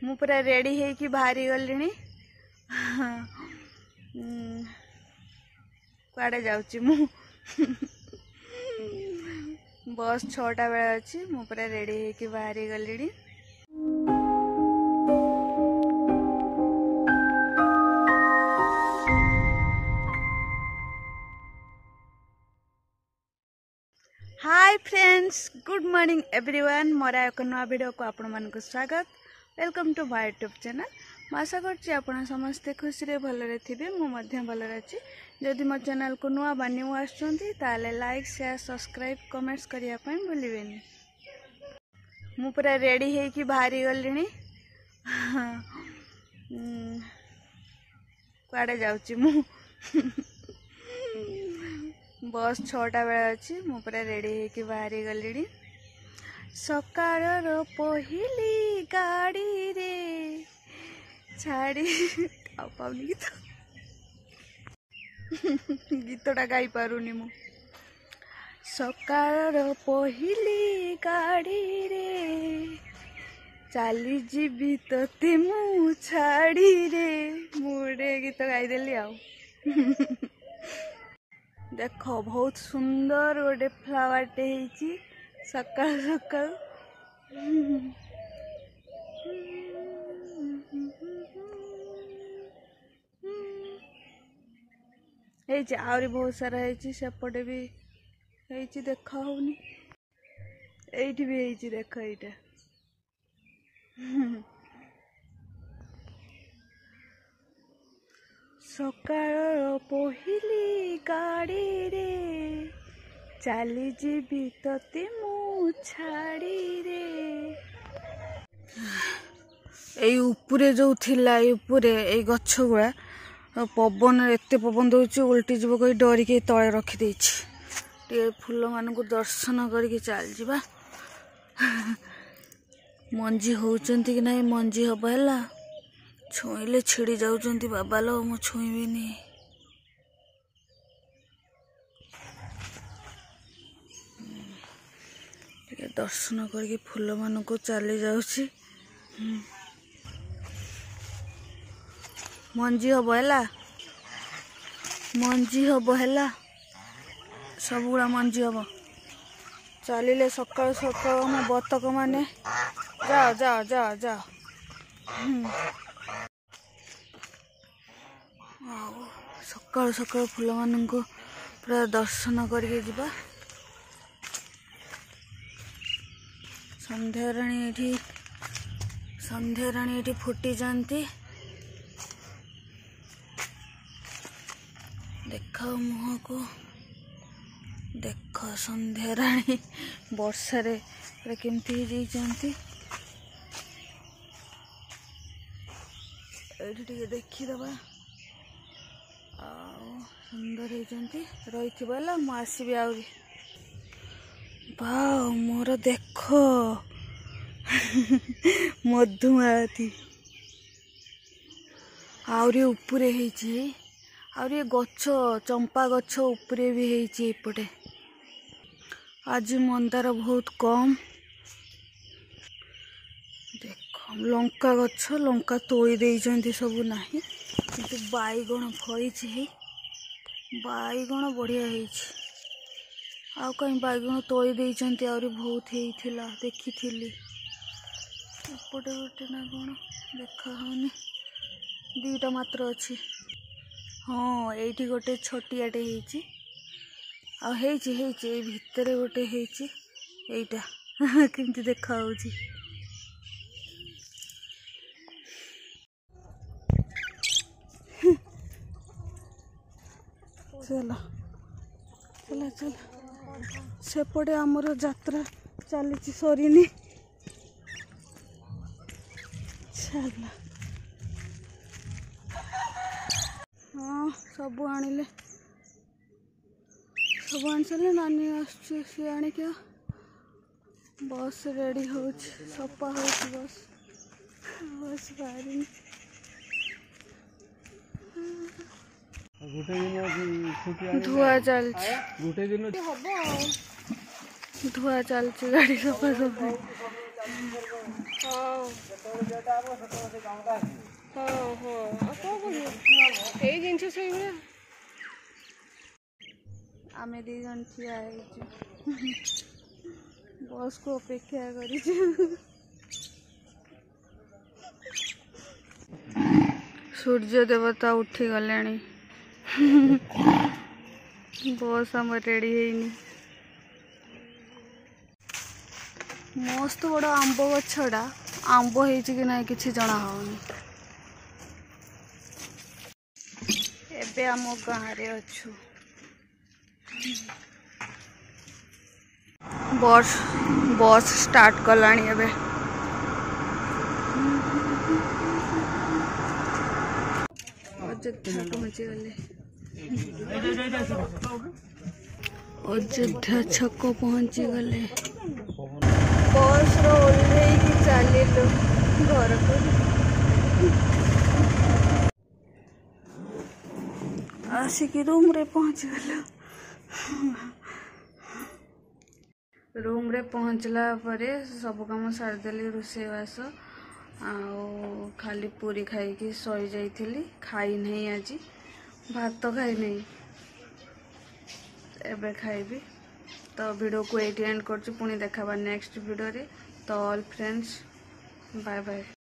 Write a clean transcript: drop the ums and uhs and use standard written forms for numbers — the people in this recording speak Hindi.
मु पूरा रेडी है कि बाहरी गलिनी कुआडे जाऊची मु बस 6टा बेला अच्छी मु पूरा रेडी है कि बाहरी गलिनी। Hi friends, good morning everyone. मोर एक नया वीडियो को आपण मन को स्वागत। Welcome to my YouTube channel. मैं आशा करछि आपण समस्ते खुशी रे भलरे थिबे। मु मध्य भलरे अछि। जदि मो चैनल को नुआ बा न्यू आछंती ताले लाइक शेयर सब्सक्राइब कमेंट्स करिया पई भूलिबेनी। मु पूरा रेडी है कि बाहरी गलिनी कुआडे जाउची मु बस 6टा बेला अच्छी मु पूरा रेडी है कि बाहरी गलिनी। सकाळर पहिली गाड़ी रे छाड़ी पाउनी गीतटा गाई पारुनी मु। सकाळर पहिली गाड़ी रे चली जीवी तोते मु छाड़ी रे मुडे गीत गाईदेली आउ देख बहुत सुंदर गोटे फ्लावर टे होती सकाल सकाल आहरी बहुत सारा है सेपटे भी है देखा होनी एठी भी है देख एटा सकाळ पहिली गाड़ी रे चली जीवी तोते मु छाड़ी रे। एई उपरे जो थिला एई उपरे एई गछ गुड़ा पवन एते पवन दउची उल्टी जीव कही डरिके तळे रखी देछि। टे फूल मान को दर्शन करके चल जीवा। मंजी होउचंती कि नाही मंजी हबला छुईले छिड़ी जाउचंती बाबा लो मु छुईबिनी। दर्शन करके फूल मान को चली जाउची। मंजी हबला मंजी हबला सबुड़ा मंजी हब चलिले सकाळ सकाळ मो बतक माने जाओ जाओ जाओ जाओ। सकाळ सकाळ फूल मान को पूरा दर्शन करके जीवा। संध्या राणी एठी फुटी जानती देख मुह को देख संध्या राणी वर्षा रे केमती जाती ये देखीदबा सुंदर होती रही मुझे आहरी वाओ मोर देख मधुमालती आहरी उपरे आहरी गछ चंपा गछ उपरे भी होपटे। आज मंदार बहुत कम देख लंका गछ लंका तोड़ी देइचंती सब नाही किंतु बाईगण फई बाईगण बढ़िया आउ कहीं बाईगण तोड़ी देइचंती आहरी बहुत होइथिला देखिथिली एपटे गोटे ना कौन देखा होनी दीटा मात्र अच्छी। हाँ एठी गोटे छोटियाटे होइची आ हेइची ए भितरे गोटे होइची एइटा केमती देखा होउची। चला चला चला सेपटे आमर यात्रा चली सरीनी चला। हाँ सब आनिले सब आनी सारे नानी आसुची सी आणिक बस रेडी हो सफा हो बस बस बाहरी धुआ चल धुआ चलती गाड़ी सफा सफाई जिनस आम दी जन ठिया बस को अपेक्षा कर सूर्य देवता उठी गले बस आम रेडी है मस्त बड़ आंब गछड़ा आंब कि ना कि जना होनी एबे आम गाँव रे अच्छु बस बस स्टार्ट कलानी एबे अयोध्या पहुंची गले अयोध्या छक पहुंची गले बस ओल्हे चलू घर को आसिक रूम रे पहुंच गल रूम रे पहुंचला परे सब काम सारदेली रोषेबास खाली पूरी खाई सई जाइली खाई नहीं आज भात खाई नहीं एबे खाइबी तो वीडियो को एंड कर पुणी देखा नेक्स्ट वीडियो रे तो ऑल फ्रेंड्स बाय बाय।